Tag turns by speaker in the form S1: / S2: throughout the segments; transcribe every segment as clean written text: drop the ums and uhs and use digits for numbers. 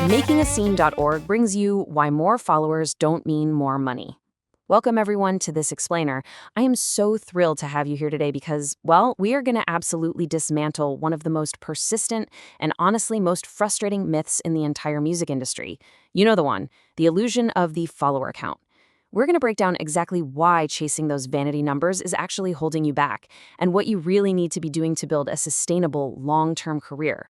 S1: MakingAscene.org brings you Why More Followers Don't Mean More Money. Welcome, everyone, to this explainer. I am so thrilled to have you here today because, well, we are going to absolutely dismantle one of the most persistent and honestly most frustrating myths in the entire music industry. You know the one, the illusion of the follower count. We're going to break down exactly why chasing those vanity numbers is actually holding you back and what you really need to be doing to build a sustainable, long-term career.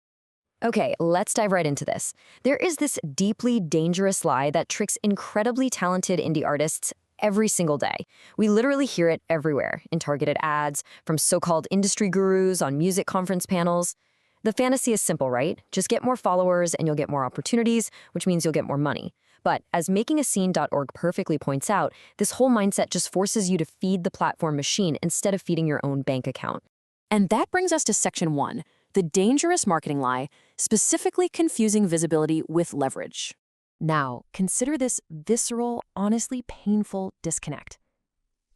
S2: Okay, let's dive right into this. There is this deeply dangerous lie that tricks incredibly talented indie artists every single day. We literally hear it everywhere, in targeted ads, from so-called industry gurus on music conference panels. The fantasy is simple, right? Just get more followers and you'll get more opportunities, which means you'll get more money. But as MakingAscene.org perfectly points out, this whole mindset just forces you to feed the platform machine instead of feeding your own bank account.
S1: And that brings us to Section 1, the dangerous marketing lie, specifically confusing visibility with leverage. Now, consider this visceral, honestly painful disconnect.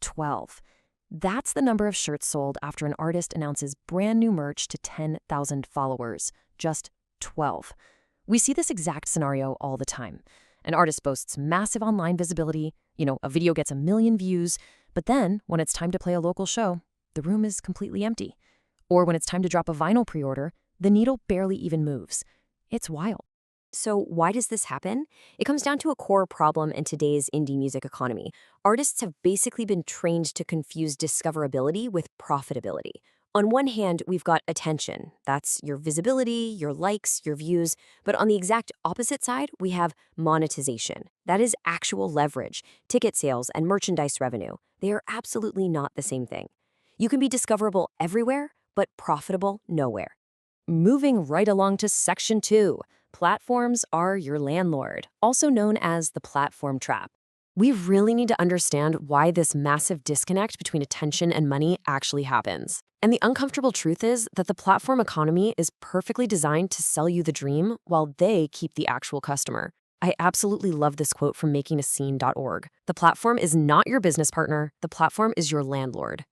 S1: 12. That's the number of shirts sold after an artist announces brand new merch to 10,000 followers. Just 12. We see this exact scenario all the time. An artist boasts massive online visibility, a video gets 1 million views, but then, when it's time to play a local show, the room is completely empty. Or when it's time to drop a vinyl pre-order, the needle barely even moves. It's wild.
S2: So why does this happen? It comes down to a core problem in today's indie music economy. Artists have basically been trained to confuse discoverability with profitability. On one hand, we've got attention. That's your visibility, your likes, your views. But on the exact opposite side, we have monetization. That is actual leverage, ticket sales, and merchandise revenue. They are absolutely not the same thing. You can be discoverable everywhere, but profitable nowhere. Moving right along to Section 2. Platforms are your landlord, also known as the platform trap. We really need to understand why this massive disconnect between attention and money actually happens. And the uncomfortable truth is that the platform economy is perfectly designed to sell you the dream while they keep the actual customer. I absolutely love this quote from MakingAscene.org. The platform is not your business partner. The platform is your landlord.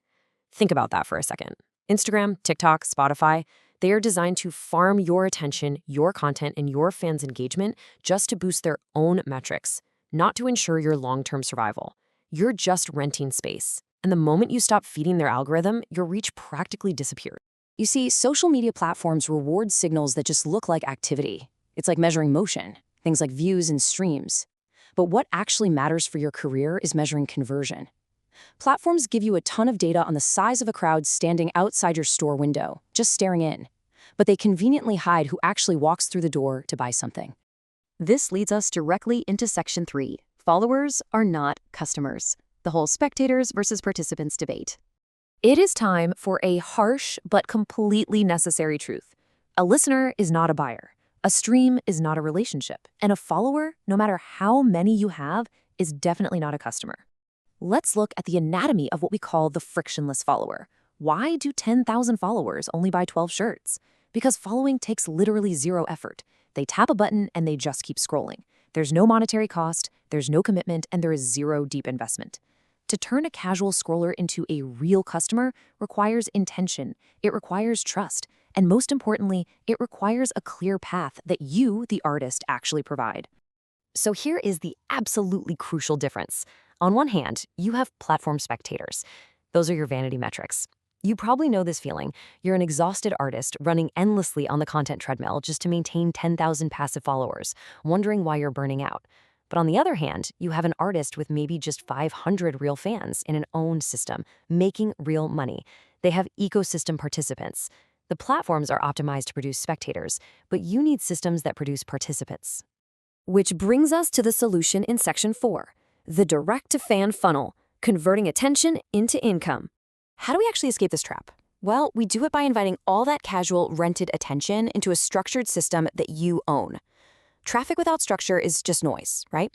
S2: Think about that for a second. Instagram, TikTok, Spotify, they are designed to farm your attention, your content, and your fans' engagement just to boost their own metrics, not to ensure your long-term survival. You're just renting space. And the moment you stop feeding their algorithm, your reach practically disappears.
S1: You see, social media platforms reward signals that just look like activity. It's like measuring motion, things like views and streams. But what actually matters for your career is measuring conversion. Platforms give you a ton of data on the size of a crowd standing outside your store window, just staring in. But they conveniently hide who actually walks through the door to buy something. This leads us directly into Section 3. Followers are not customers. The whole spectators versus participants debate. It is time for a harsh but completely necessary truth. A listener is not a buyer. A stream is not a relationship. And a follower, no matter how many you have, is definitely not a customer. Let's look at the anatomy of what we call the frictionless follower. Why do 10,000 followers only buy 12 shirts? Because following takes literally zero effort. They tap a button and they just keep scrolling. There's no monetary cost, there's no commitment, and there is zero deep investment. To turn a casual scroller into a real customer requires intention, it requires trust, and most importantly, it requires a clear path that you, the artist, actually provide. So here is the absolutely crucial difference. On one hand, you have platform spectators. Those are your vanity metrics. You probably know this feeling. You're an exhausted artist running endlessly on the content treadmill just to maintain 10,000 passive followers, wondering why you're burning out. But on the other hand, you have an artist with maybe just 500 real fans in an owned system, making real money. They have ecosystem participants. The platforms are optimized to produce spectators, but you need systems that produce participants. Which brings us to the solution in Section 4. The direct-to-fan funnel, converting attention into income. How do we actually escape this trap? Well, we do it by inviting all that casual, rented attention into a structured system that you own. Traffic without structure is just noise, right?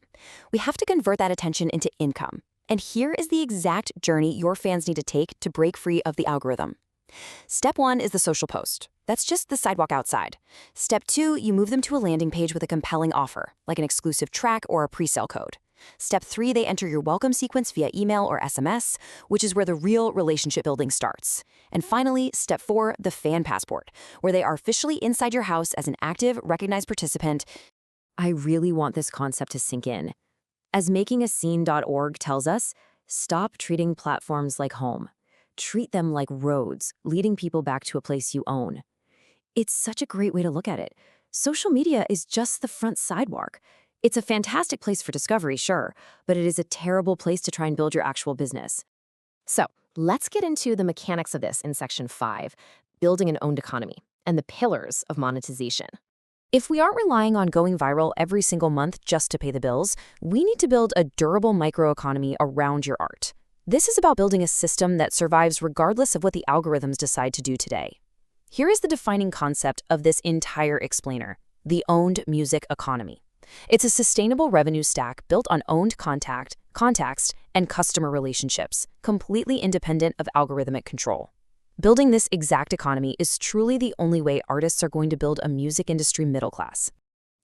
S1: We have to convert that attention into income. And here is the exact journey your fans need to take to break free of the algorithm. Step 1 is the social post. That's just the sidewalk outside. Step 2, you move them to a landing page with a compelling offer, like an exclusive track or a pre-sale code. Step 3, they enter your welcome sequence via email or SMS, which is where the real relationship building starts. And finally, Step 4, the fan passport, where they are officially inside your house as an active, recognized participant.
S2: I really want this concept to sink in. As makingascene.org tells us, stop treating platforms like home. Treat them like roads, leading people back to a place you own. It's such a great way to look at it. Social media is just the front sidewalk. It's a fantastic place for discovery, sure, but it is a terrible place to try and build your actual business. So, let's get into the mechanics of this in Section 5, building an owned economy, and the pillars of monetization. If we aren't relying on going viral every single month just to pay the bills, we need to build a durable microeconomy around your art. This is about building a system that survives regardless of what the algorithms decide to do today. Here is the defining concept of this entire explainer: the owned music economy. It's a sustainable revenue stack built on owned context, and customer relationships, completely independent of algorithmic control. Building this exact economy is truly the only way artists are going to build a music industry middle class.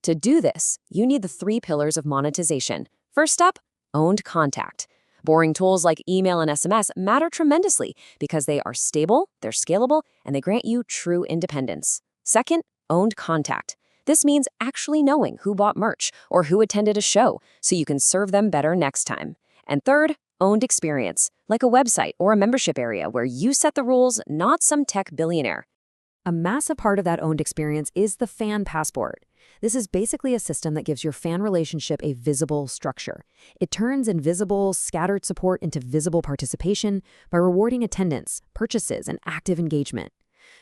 S2: To do this, you need the 3 pillars of monetization. First up, owned contact. Boring tools like email and SMS matter tremendously because they are stable, they're scalable, and they grant you true independence. Second, owned contact. This means actually knowing who bought merch or who attended a show so you can serve them better next time. And third, owned experience, like a website or a membership area where you set the rules, not some tech billionaire. A massive part of that owned experience is the fan passport. This is basically a system that gives your fan relationship a visible structure. It turns invisible, scattered support into visible participation by rewarding attendance, purchases, and active engagement.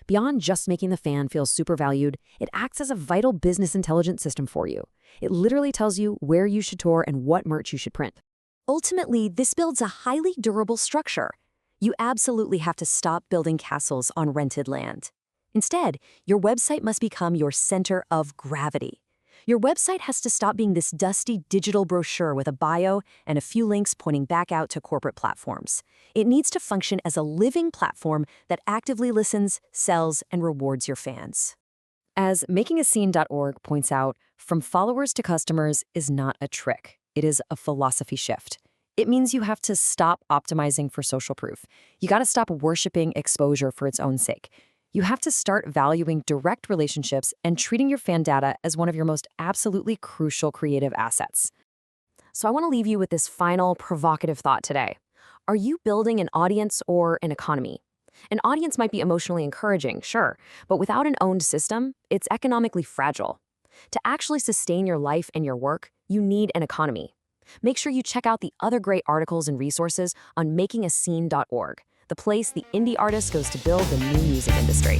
S2: Beyond just making the fan feel super valued, it acts as a vital business intelligence system for you. It literally tells you where you should tour and what merch you should print. Ultimately, this builds a highly durable structure. You absolutely have to stop building castles on rented land. Instead, your website must become your center of gravity. Your website has to stop being this dusty digital brochure with a bio and a few links pointing back out to corporate platforms. It needs to function as a living platform that actively listens, sells, and rewards your fans. As makingascene.org points out, from followers to customers is not a trick. It is a philosophy shift. It means you have to stop optimizing for social proof. You got to stop worshiping exposure for its own sake. You have to start valuing direct relationships and treating your fan data as one of your most absolutely crucial creative assets. So I want to leave you with this final provocative thought today. Are you building an audience or an economy? An audience might be emotionally encouraging, sure, but without an owned system, it's economically fragile. To actually sustain your life and your work, you need an economy. Make sure you check out the other great articles and resources on makingascene.org, the place the indie artist goes to build the new music industry.